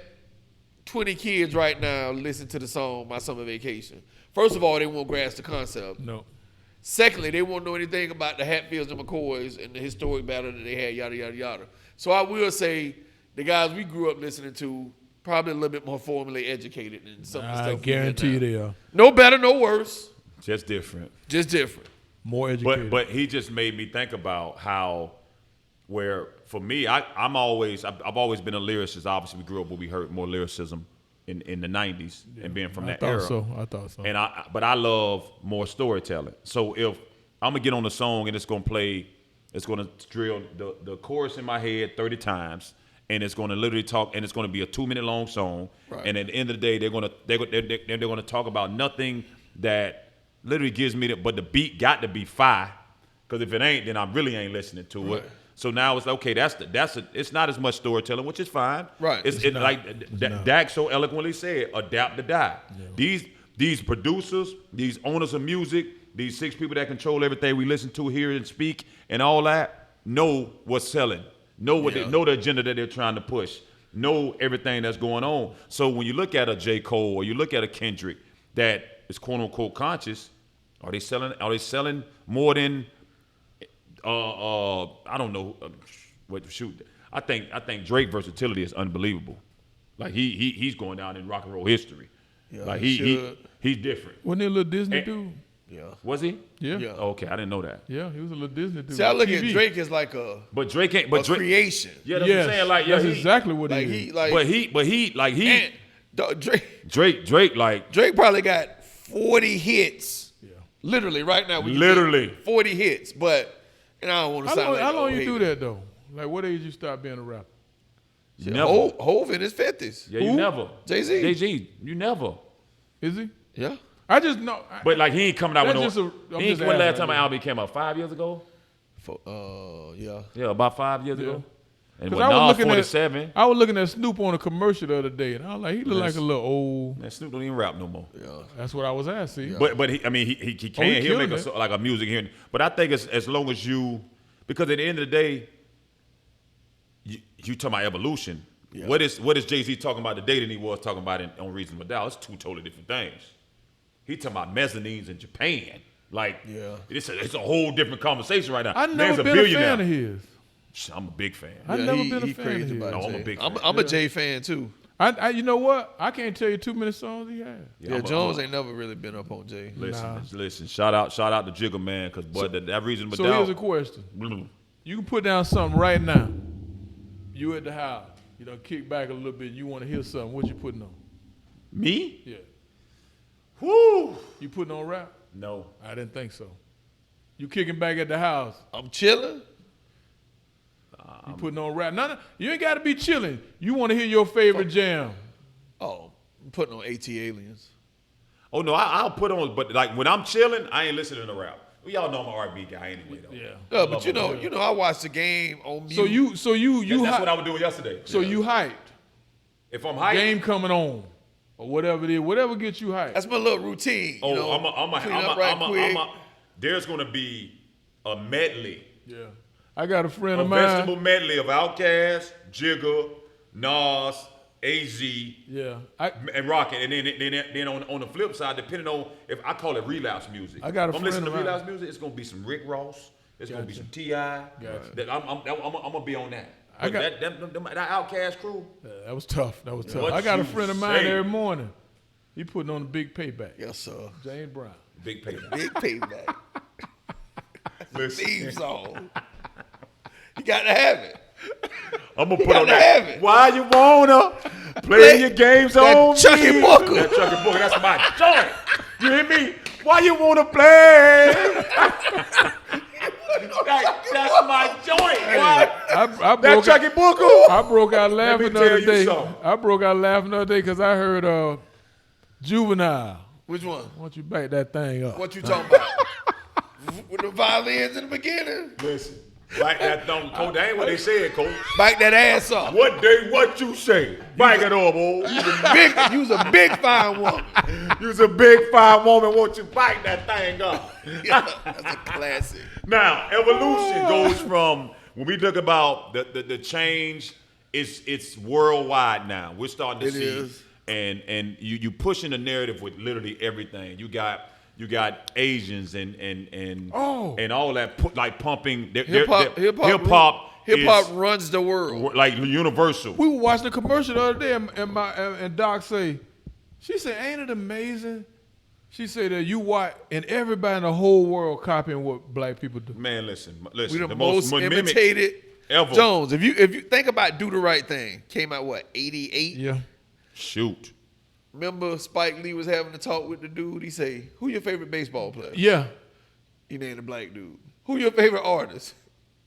20 kids right now listen to the song My Summer Vacation, first of all, they won't grasp the concept. No. Secondly, they won't know anything about the Hatfields and McCoys and the historic battle that they had, yada, yada, yada. So I will say the guys we grew up listening to probably a little bit more formally educated than some of the I stuff we hear guarantee you now. they are No better, no worse, Just different. just different. more educated. But he just made me think about how, where for me, I've always been a lyricist. Obviously, we grew up where we heard more lyricism in the '90s and being from I that thought era. so. I thought so. And but I love more storytelling. So if I'm gonna get on the song and it's gonna drill the chorus in my head 30 times, and it's gonna literally talk, and it's gonna be a 2-minute long song. Right. And at the end of the day, they're gonna talk about nothing that literally gives me but the beat got to be fire. Because if it ain't, then I really ain't listening to it. So now it's okay. It's not as much storytelling, which is fine. Right. It's not. like It's not. Dak so eloquently said, adapt to die. These producers, these owners of music, these 6 people that control everything we listen to, hear, and speak, and all that, know what's selling. Know what they know the agenda that they're trying to push. Know everything that's going on. So when you look at a J. Cole or you look at a Kendrick that is quote unquote conscious, are they selling more than I don't know what shoot. I think Drake versatility is unbelievable. Like he's going down in rock and roll history. Yeah, like he he's different. Wasn't he a little Disney And- dude? Yeah. Was he? Yeah. Yeah. Oh, okay, I didn't know that. Yeah, he was a little Disney dude. See, I look on at TV. Drake as like a But Drake ain't. But Drake. creation. Yeah, that's Yes, what I'm saying. Like, yeah, that's he, exactly what Like he he is. like But he and Drake Drake like probably got 40 hits. Yeah. Literally right now. we can Literally. get 40 hits, but and I don't want to How sound long, like how long an you old do hater. that though? Like, what age you start being a rapper? never. Hove in his 50s. Yeah, you Who? never. Jay-Z. Jay-Z, you never. Is he? Yeah. I just know. But like he ain't coming out with That's no. just a- I'm He ain't, just when last asking, time an I album came out? 5 years ago. Yeah. Yeah, about 5 years ago. And Because when I was Nas looking 47, I was looking at Snoop on a commercial the other day, and I was like, he look like a little old. man, Snoop don't even rap no more. Yeah. That's what I was asking. But he, I mean he can he he'll make killing it. like a music here. But I think as long as you, because at the end of the day, you talking about evolution. Yeah. What is Jay-Z talking about today than he was talking about on Reasonable Doubt? It's 2 totally different things. He talking about mezzanines in Japan. Like Yeah. it's a whole different conversation right now. I Man's never been a fan of his. I'm a big fan. I Yeah, never he- been a he fan crazy of his. about No, I'm a Jay. big I'm, fan. I'm a Jay fan too. You know what? I can't tell you too many songs he had. Yeah, I'm a- Jones ain't never really been up on Jay. Listen. Shout out to Jigga Man, because that Reasonable So Doubt. here's a question. You can put down something right now. You at the house. You know, kick back a little bit. You want to hear something. What you putting on? Me? Yeah. Whoo! You putting on rap? No. I didn't think so. You kicking back at the house. I'm chilling. You putting on rap. No, you ain't got to be chilling. You want to hear your favorite jam. Oh, I'm putting on AT Aliens. Oh no, I'll put on, but like when I'm chilling, I ain't listening to rap. Well, y'all know I'm an R&B guy anyway, though. Yeah. Yeah, but you know, I watched the game on mute. So you That's hype. what I was doing yesterday. So you hyped. If I'm hyped, Game coming on. Or whatever it is. Whatever gets you hyped. That's my little routine. oh, you know, clean up right quick. there's gonna be a medley, Yeah. I got a friend a of mine. vegetable medley of Outkast, Jigga, Nas, AZ, Yeah. and Rocket, and then on the flip side, depending on if I call it relapse music. I got a if I'm friend listening to of mine. relapse music, it's gonna be some Rick Ross. It's gonna be some T.I. That I'm gonna be on that. I But got- that Outkast crew. That was tough. That was tough. What I got a you friend of mine say? every morning. He putting on the big payback. Yes, sir. James Brown. Big payback. Big payback. Listen, Theme song. You got to have it. I'm gonna put gotta on that. have it. Why you wanna play your games that on Chucky me? Booker. That Chucky Booker. That's my joint. You hear me? Why you wanna play? That's my joint. Why? I That broke Chucky out, Booker. I broke out laughing the tell other you day. something. I broke out laughing the other day because I heard Juvenile. Which one? Why don't you back that thing up? What you talking about? With the violins in the beginning? Listen, back that thumb, Coach. That ain't what they said, Coach. Back that ass up. What you say? Back it up, boy. You was a big fine woman. You's a big fine woman. Won't you bite that thing up? Yeah, that's a classic. Now, evolution goes from when we talk about the change. It's worldwide now. We're starting to It see, is. and you pushing the narrative with literally everything. You got Asians and all that like pumping. Hip hop runs the world. like universal. We were watching a commercial the other day, and Doc say, she said, "Ain't it amazing?" She said that you watch, and everybody in the whole world copying what black people do. Man, listen. We the the most mimic imitated. ever. Jones, if you think about Do the Right Thing, came out what, 88? Yeah. Shoot. Remember Spike Lee was having a talk with the dude. He say, "Who your favorite baseball player?" Yeah. He named a black dude. "Who your favorite artist?"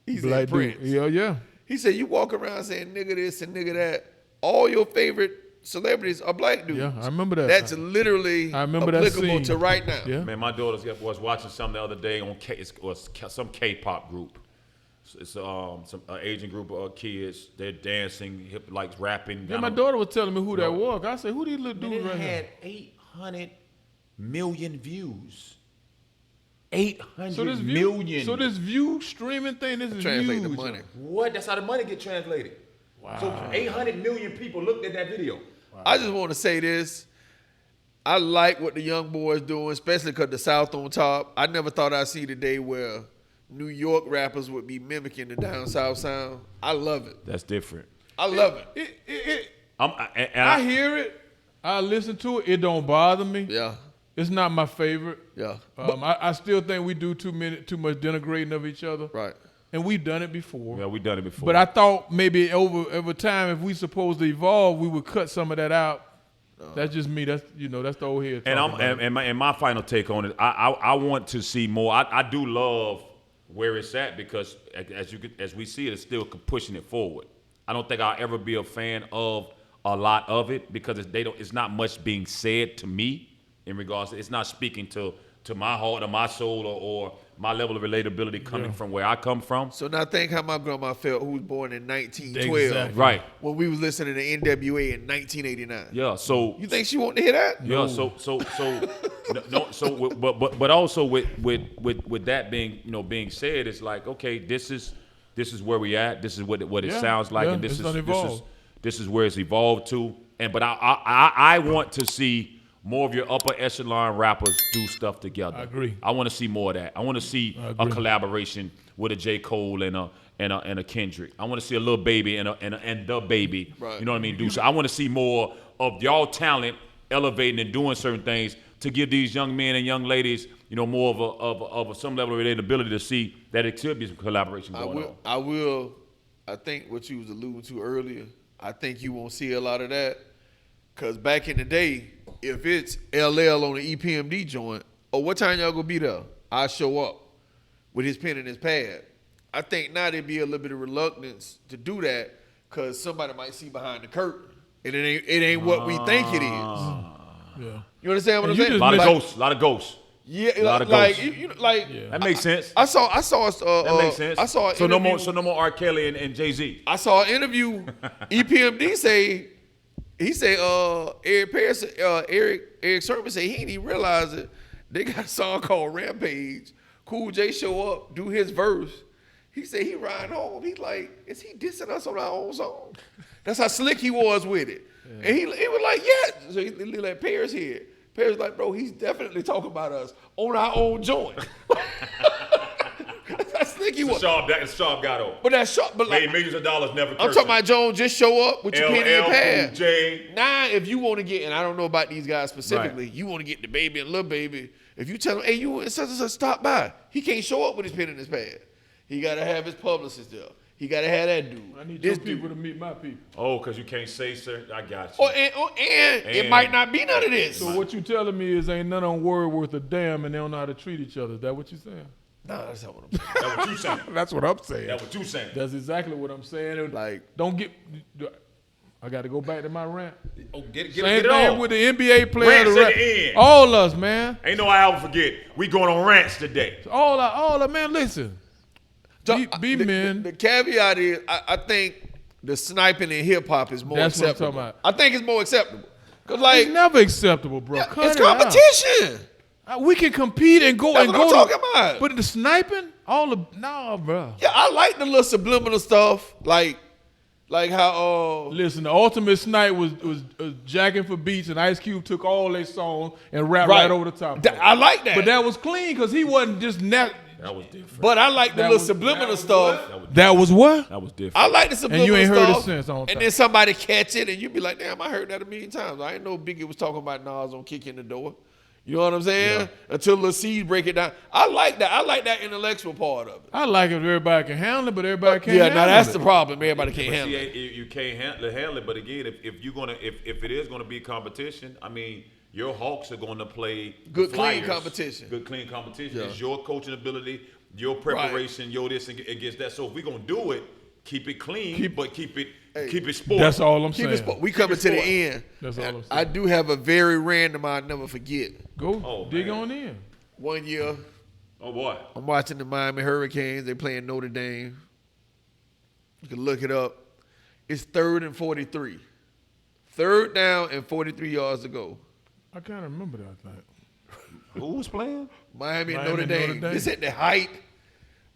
He said Black Prince. dude. Yeah, yeah. He said, "You walk around saying nigga this and nigga that. All your favorite celebrities are black dudes." Yeah, I remember that. That's literally I remember that applicable scene. to right now. Yeah. Man, my daughter was watching something the other day on some K-pop group, It's some Asian group of kids. They're dancing, hip, like rapping. Yeah, my daughter was telling me who that was. I said, who these little Man, dudes it right here? had 800 million views. 800 So this million. so this view streaming thing, this is Translate huge. the money. What? That's how the money get translated. Wow. So 800 million people looked at that video. I just want to say this. I like what the young boys doing, especially because the South on top. I never thought I'd see the day where New York rappers would be mimicking the down South sound. I love it. That's different. I love it. I hear it. I listen to it. It don't bother me. Yeah, It's not my favorite. yeah. I still think we do too much denigrating of each other. Right. And we've done it before. Yeah, we done it before. But I thought maybe over time, if we supposed to evolve, we would cut some of that out. That's just me. That's that's the old head. And talking about it. my final take on it, I want to see more. I do love where it's at because as we see it, it's still pushing it forward. I don't think I'll ever be a fan of a lot of it because it's not much being said to me in regards to, it's not speaking to my heart or my soul or my level of relatability coming from where I come from. So now think how my grandma felt, who was born in 1912, Exactly. Right. when we was listening to NWA in 1989. Yeah. So You think she wanted to hear that? yeah. But also with that being said, it's like, okay, this is where we at. This is what it Yeah, sounds like, yeah, and it's done evolved. this is where it's evolved to. But I want to see more of your upper echelon rappers do stuff together. I agree. I want to see more of that. I want to see I a agree. collaboration with a J. Cole and a Kendrick. I want to see a Lil Baby and the Baby. Right. You know what I mean? Do so. I want to see more of y'all talent elevating and doing certain things to give these young men and young ladies, more of some level of relatability to see that it could be some collaboration going on. I think what you was alluding to earlier, I think you won't see a lot of that. Because back in the day, if it's LL on the EPMD joint, what time y'all gonna be there? I show up with his pen and his pad. I think now there'd be a little bit of reluctance to do that because somebody might see behind the curtain. And it ain't what we think it is. Yeah. You understand what And I'm you saying? just A lot of Like- ghosts. A lot of ghosts. Yeah, a lot of like ghosts. like That makes sense. I saw That makes sense. I saw an so no interview- more R. Kelly and Jay-Z. I saw an interview. EPMD say Eric Sermon say he didn't even realize it. They got a song called Rampage. Cool J show up, do his verse. He said he ride home. He's like, is he dissing us on our own song? That's how slick he was with it. Yeah. And he was like, yeah. So he let Paris hear it. Paris like, bro, he's definitely talking about us on our own joint. That's how slick he was. Sharp got on. But that's sharp. But Made like, millions of dollars, never I'm cursing. talking about Jones just show up with your pen and your LL pad. Cool J. Now, if you want to get, and I don't know about these guys specifically, you want to get the Baby and Lil Baby. If you tell him, hey, you and such and such, stop by. He can't show up with his pen and his pad. He got to have his publicist there. He got to have that dude. I need this your people to meet my people. Oh, because you can't say, sir. I got you. And it might not be none of this. So what you telling me is ain't none on word worth a damn and they don't know how to treat each other. Is that what you saying? Nah, that's not what I'm saying. That's what you saying. That's what I'm saying. That's what you saying. That's exactly what I'm saying. Like, don't get. I got to go back to my rant. Oh, get Same it thing on. with the NBA players. Rants at the end. All us, man. Ain't no I ever forget. We going on rants today. All us, man. Listen. Be men. The caveat is, I think the sniping in hip hop is more That's what I'm acceptable. talking about. I think it's more acceptable. Cause like, It's never acceptable, bro. yeah, Cut it's it out. competition. We can compete and go That's and what go. I'm talking about. But the sniping, nah, bro. Yeah, I like the little subliminal stuff, like how Listen, the ultimate snipe was jacking for beats, and Ice Cube took all their songs and rapped Right. right over the top. of it. I like that. But that was clean because he wasn't just That was different. But I like the That little was- subliminal that was stuff. That was what? That was different. I like the subliminal you ain't heard stuff. it since, I don't and think. then somebody catch it, and you be like, "Damn, I heard that a million times." I ain't know Biggie was talking about Nas on Kick in the Door. You know what I'm saying? Yeah. Until Lil C break it down. I like that. I like that intellectual part of it. I like it if everybody can handle it, but everybody can't Yeah, handle now that's it. the problem. Everybody can't But handle see, it. you can't handle it. But again, if it is gonna be competition, I mean, your Hawks are gonna play Good, clean Flyers. competition. Good clean competition. Yeah. It's your coaching ability, your preparation, your this against that. So if we're gonna do it, keep it clean, but keep it sports. That's all I'm Keep saying. it sport. We coming to the sport. end. That's all I'm saying. I do have a very random I'll never forget. Go Oh, dig man. on in. 1 year, Oh boy. I'm watching the Miami Hurricanes. They playing Notre Dame. You can look it up. It's 3rd and 43. 3rd down and 43 yards to go. I kind of remember that thing. Who was playing? Miami and Miami Notre and Dame. Notre Dame. This at the height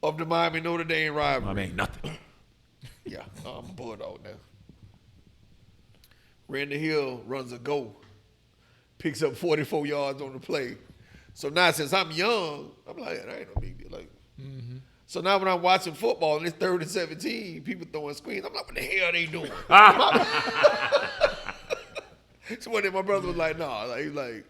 of the Miami Notre Dame rivalry. I mean, nothing. Yeah, I'm a Bulldog now. Randy Hill runs a go, picks up 44 yards on the play. So now since I'm young, I'm like, that ain't no big deal. Like, so now when I'm watching football and it's 3rd and 17, people throwing screens, I'm like, what the hell are they doing? So one day my brother was like, nah, like, he was like,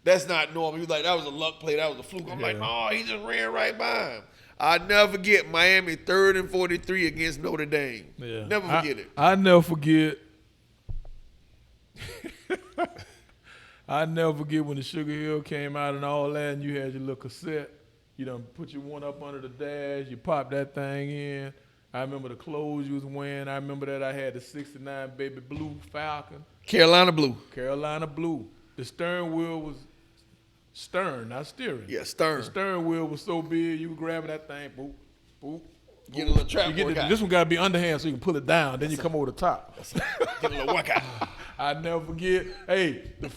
that's not normal. He was like, that was a luck play, that was a fluke. I'm like, no, he just ran right by him. I never forget Miami 3rd and 43 against Notre Dame. Yeah. Never forget it. I never forget. I never forget when the Sugar Hill came out and all that, and you had your little cassette. You done put your one up under the dash. You pop that thing in. I remember the clothes you was wearing. I remember that I had the '69 baby blue Falcon, Carolina Blue. Carolina blue. The stern wheel was stern, not steering. Yeah, stern. The stern wheel was so big, you were grabbing that thing, boop, boop. Get a little trap You get workout. this one got to be underhand so you can pull it down. Then you come over the top. Get a little workout. I never forget. Hey, the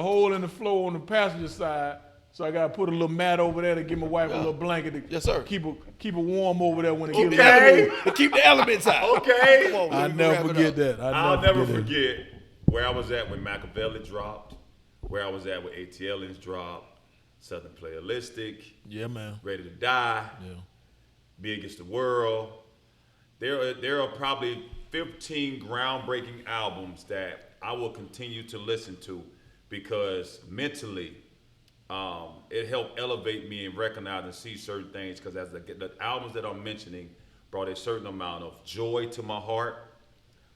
hole in the floor on the passenger side. So I gotta put a little mat over there to give my wife a little blanket to Yes, sir. keep her warm over there when it Okay. gets a little. To keep the elements out. Okay. Come on, I let me never wrap it forget up. that. I'll never forget that. forget where I was at when Machiavelli dropped, where I was at when ATLians dropped, Southern Playalistic, Yeah, man. Ready to Die, Yeah. Be Against the World. There are probably 15 groundbreaking albums that I will continue to listen to because mentally it helped elevate me and recognize and see certain things because as the albums that I'm mentioning brought a certain amount of joy to my heart,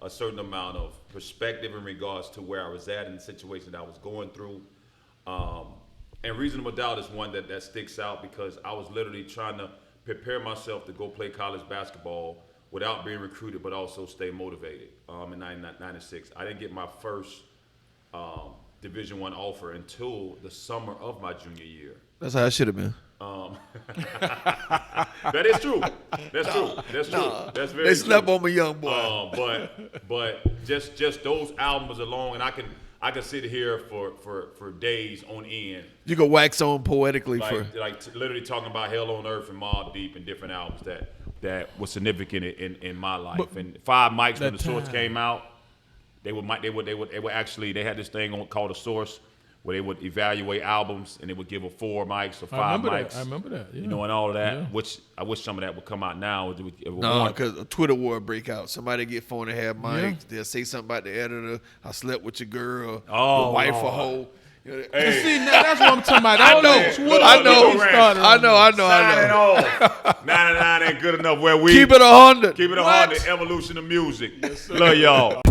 a certain amount of perspective in regards to where I was at and the situation that I was going through. And Reasonable Doubt is one that sticks out because I was literally trying to prepare myself to go play college basketball without being recruited, but also stay motivated. In 1996, I didn't get my first Division I offer until the summer of my junior year. That's how it should have been. That is true. That's true. That's true. That's very They true. slept on my young boy. But just those albums alone, and I can sit here for days on end, You can wax on poetically for. literally talking about Hell on Earth and Mobb Deep and different albums that was significant in my life. And Five Mics when that the Source time. came out, they would actually they had this thing called a Source where they would evaluate albums and they would give a 4 mics or 5 mics. I remember that. Yeah. You know, and all of that, Yeah. which I wish some of that would come out now. No, because a Twitter war break out. Somebody get 4.5 mics. Yeah. They'll say something about the editor. I slept with your girl. Oh, your wife a Lord. hoe. You know, Hey. See, now that's what I'm talking about. I All know. that Twitter I know. shit started on I this. know. Sign it off. 99 ain't good enough. Where we Keep it 100. keep it What? 100. Evolution of music. Love y'all.